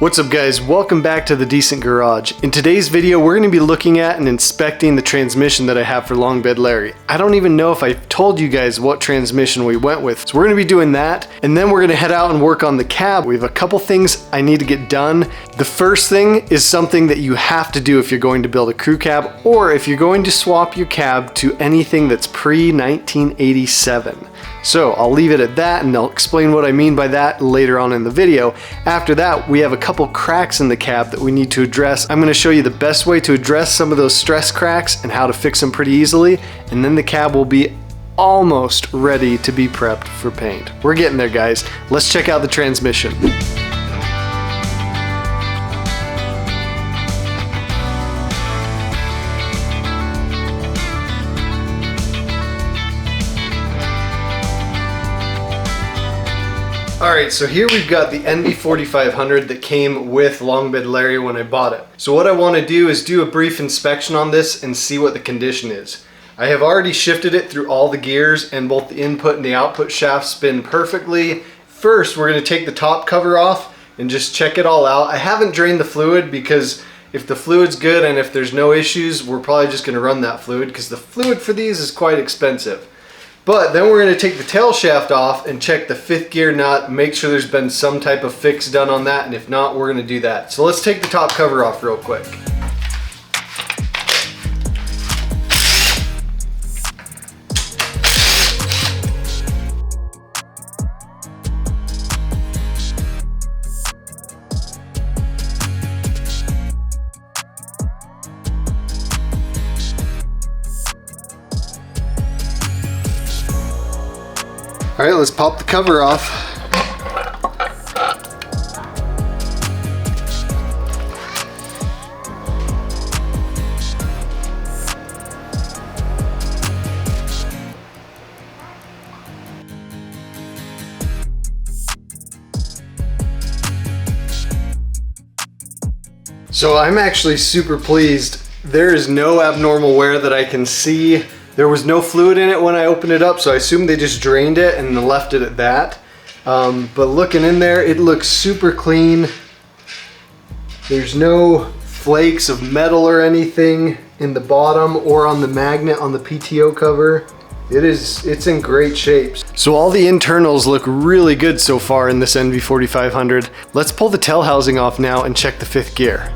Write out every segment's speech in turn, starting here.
What's up guys, welcome back to the Decent Garage. In today's video we're going to be looking at and inspecting the transmission that I have for Long Bed Larry. I don't even know if I told you guys what transmission we went with, so we're going to be doing that, and then we're going to head out and work on the cab. We have a couple things I need to get done. The first thing is something that you have to do if you're going to build a crew cab, or if you're going to swap your cab to anything that's pre-1987. So I'll leave it at that and I'll explain what I mean by that later on in the video. After that, we have a couple cracks in the cab that we need to address. I'm going to show you the best way to address some of those stress cracks and how to fix them pretty easily, and then the cab will be almost ready to be prepped for paint. We're getting there, guys. Let's check out the transmission. Alright, so here we've got the NV4500 that came with Long Bed Larry when I bought it. So what I want to do is do a brief inspection on this and see what the condition is. I have already shifted it through all the gears and both the input and the output shafts spin perfectly. First, we're going to take the top cover off and just check it all out. I haven't drained the fluid because if the fluid's good and if there's no issues, we're probably just going to run that fluid because the fluid for these is quite expensive. But then we're going to take the tail shaft off and check the 5th gear nut, make sure there's been some type of fix done on that, and if not, we're going to do that. So let's take the top cover off real quick. All right, let's pop the cover off. So I'm actually super pleased. There is no abnormal wear that I can see. There was no fluid in it when I opened it up, so I assume they just drained it and left it at that. But looking in there, it looks super clean. There's no flakes of metal or anything in the bottom or on the magnet on the PTO cover. It's in great shape. So all the internals look really good so far in this NV4500. Let's pull the tail housing off now and check the 5th gear.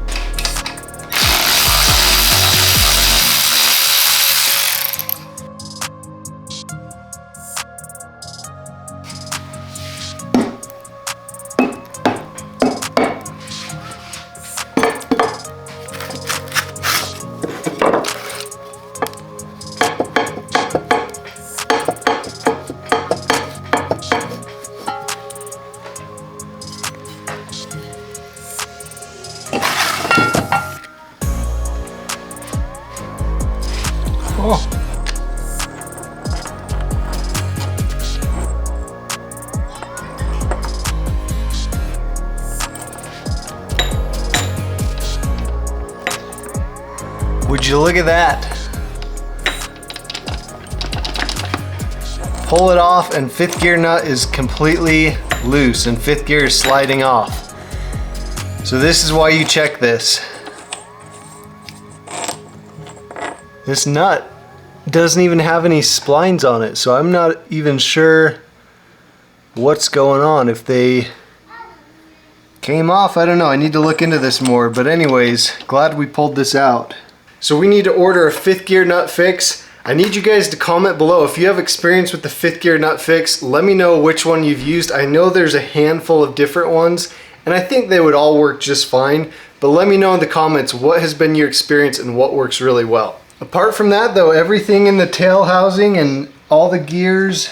Oh. Would you look at that? Pull it off and 5th gear nut is completely loose and 5th gear is sliding off. So this is why you check this. This nut doesn't even have any splines on it, so I'm not even sure what's going on. If they came off, I don't know. I need to look into this more, but anyways, glad we pulled this out. So we need to order a 5th gear nut fix. I need you guys to comment below if you have experience with the 5th gear nut fix. Let me know which one you've used. I know there's a handful of different ones and I think they would all work just fine, but let me know in the comments what has been your experience and what works really well. Apart from that though, everything in the tail housing and all the gears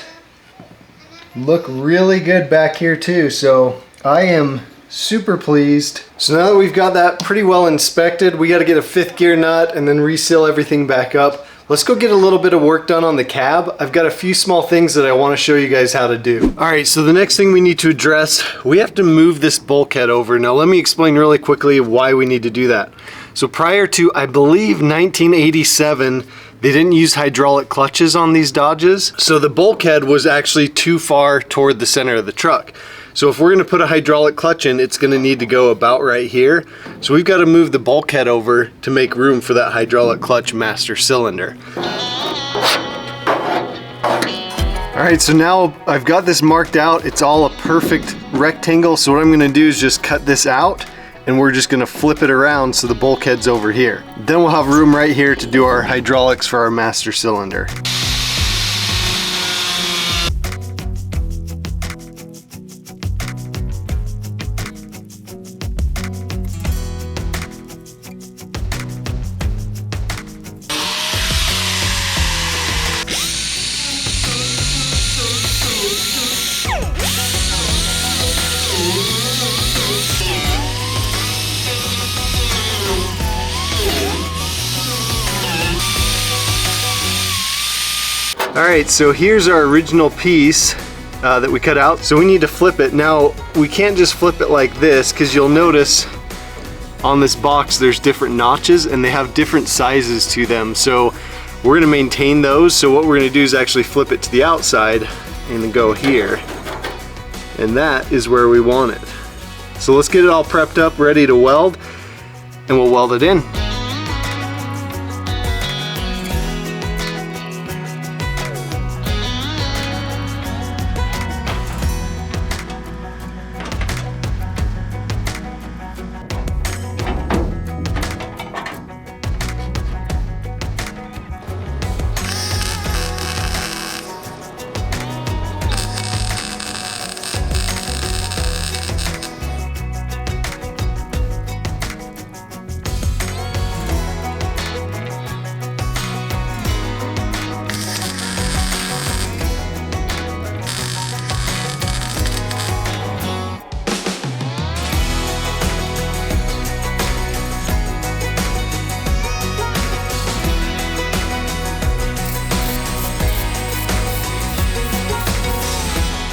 look really good back here too, so I am super pleased. So now that we've got that pretty well inspected, we got to get a 5th gear nut and then reseal everything back up. Let's go get a little bit of work done on the cab. I've got a few small things that I want to show you guys how to do. All right, so the next thing we need to address, we have to move this bulkhead over. Now let me explain really quickly why we need to do that. So prior to, I believe, 1987, they didn't use hydraulic clutches on these Dodges. So the bulkhead was actually too far toward the center of the truck. So if we're gonna put a hydraulic clutch in, it's gonna need to go about right here. So we've got to move the bulkhead over to make room for that hydraulic clutch master cylinder. All right, so now I've got this marked out. It's all a perfect rectangle. So what I'm gonna do is just cut this out, and we're just gonna flip it around so the bulkhead's over here. Then we'll have room right here to do our hydraulics for our master cylinder. Alright, so here's our original piece that we cut out. So we need to flip it. Now, we can't just flip it like this, because you'll notice on this box there's different notches and they have different sizes to them. So we're going to maintain those. So what we're going to do is actually flip it to the outside and then go here. And that is where we want it. So let's get it all prepped up, ready to weld, and we'll weld it in.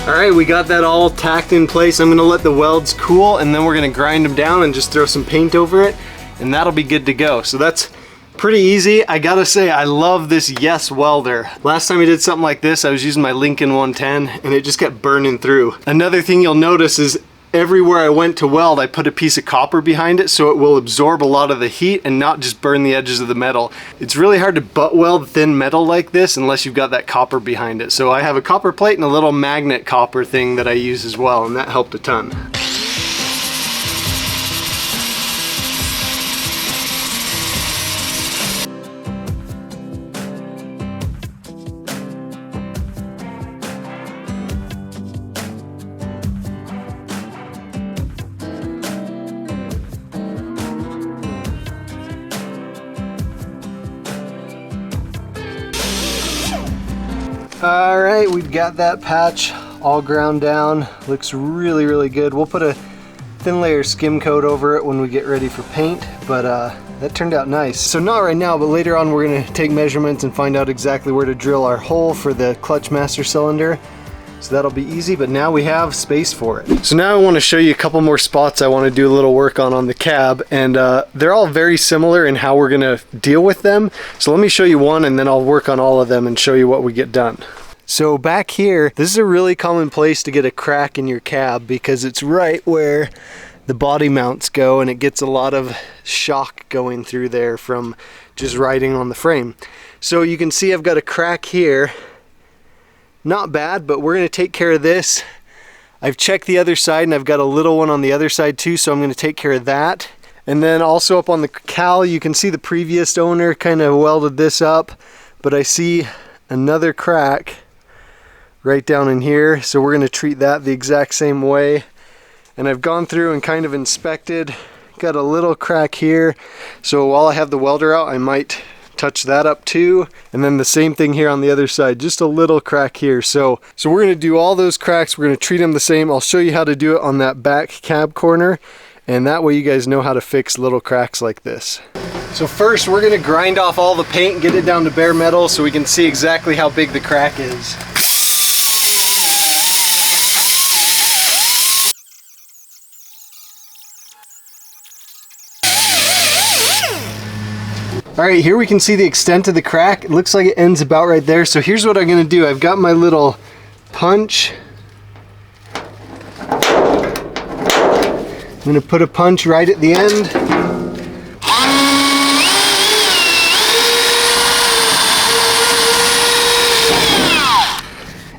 Alright, we got that all tacked in place. I'm gonna let the welds cool, and then we're gonna grind them down and just throw some paint over it, and that'll be good to go. So that's pretty easy. I gotta say, I love this Yes welder. Last time I did something like this, I was using my Lincoln 110, and it just kept burning through. Another thing you'll notice is everywhere I went to weld, I put a piece of copper behind it so it will absorb a lot of the heat and not just burn the edges of the metal. It's really hard to butt weld thin metal like this unless you've got that copper behind it. So I have a copper plate and a little magnet copper thing that I use as well, and that helped a ton. All right, we've got that patch all ground down. Looks really, really good. We'll put a thin layer skim coat over it when we get ready for paint, but that turned out nice. So not right now, but later on we're gonna take measurements and find out exactly where to drill our hole for the clutch master cylinder. So that'll be easy, but now we have space for it. So now I want to show you a couple more spots I want to do a little work on the cab, and they're all very similar in how we're gonna deal with them. So let me show you one, and then I'll work on all of them and show you what we get done. So back here, this is a really common place to get a crack in your cab because it's right where the body mounts go, and it gets a lot of shock going through there from just riding on the frame. So you can see I've got a crack here. Not bad, but we're going to take care of this. I've checked the other side, and I've got a little one on the other side too, so I'm going to take care of that. And then also up on the cowl, you can see the previous owner kind of welded this up, but I see another crack right down in here, so we're going to treat that the exact same way. And I've gone through and kind of inspected, got a little crack here, so while I have the welder out, I might touch that up too. And then the same thing here on the other side, just a little crack here. So we're going to do all those cracks, we're going to treat them the same. I'll show you how to do it on that back cab corner, and that way you guys know how to fix little cracks like this. So first we're going to grind off all the paint and get it down to bare metal so we can see exactly how big the crack is. Alright, here we can see the extent of the crack. It looks like it ends about right there. So here's what I'm going to do. I've got my little punch. I'm gonna put a punch right at the end.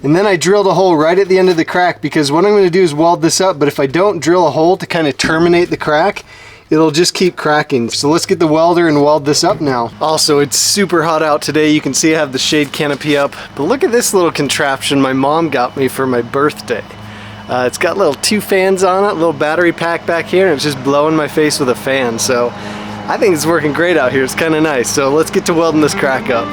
And then I drilled a hole right at the end of the crack, because what I'm going to do is weld this up, but if I don't drill a hole to kind of terminate the crack, it'll just keep cracking. So let's get the welder and weld this up now. Also, it's super hot out today. You can see I have the shade canopy up, but look at this little contraption my mom got me for my birthday. It's got little 2 fans on it, little battery pack back here, and it's just blowing my face with a fan. So I think it's working great out here. It's kind of nice. So let's get to welding this crack up.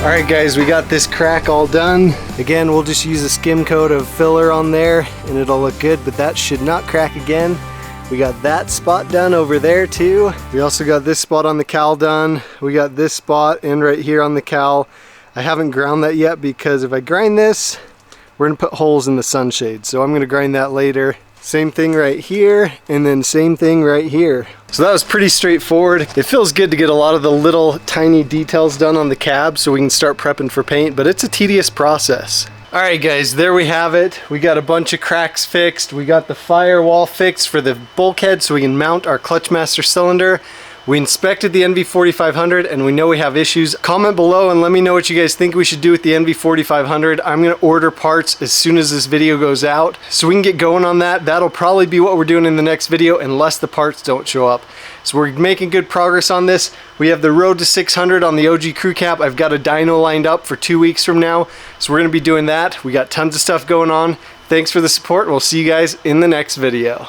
Alright guys, we got this crack all done. Again, we'll just use a skim coat of filler on there and it'll look good, but that should not crack again. We got that spot done over there too. We also got this spot on the cowl done. We got this spot and right here on the cowl. I haven't ground that yet because if I grind this, we're gonna put holes in the sunshade. So I'm gonna grind that later. Same thing right here, and then same thing right here. So that was pretty straightforward. It feels good to get a lot of the little tiny details done on the cab so we can start prepping for paint, but it's a tedious process. All right guys, there we have it. We got a bunch of cracks fixed. We got the firewall fixed for the bulkhead so we can mount our clutch master cylinder. We inspected the NV4500 and we know we have issues. Comment below and let me know what you guys think we should do with the NV4500. I'm gonna order parts as soon as this video goes out so we can get going on that. That'll probably be what we're doing in the next video unless the parts don't show up. So we're making good progress on this. We have the road to 600 on the OG crew cab. I've got a dyno lined up for 2 weeks from now. So we're gonna be doing that. We got tons of stuff going on. Thanks for the support and we'll see you guys in the next video.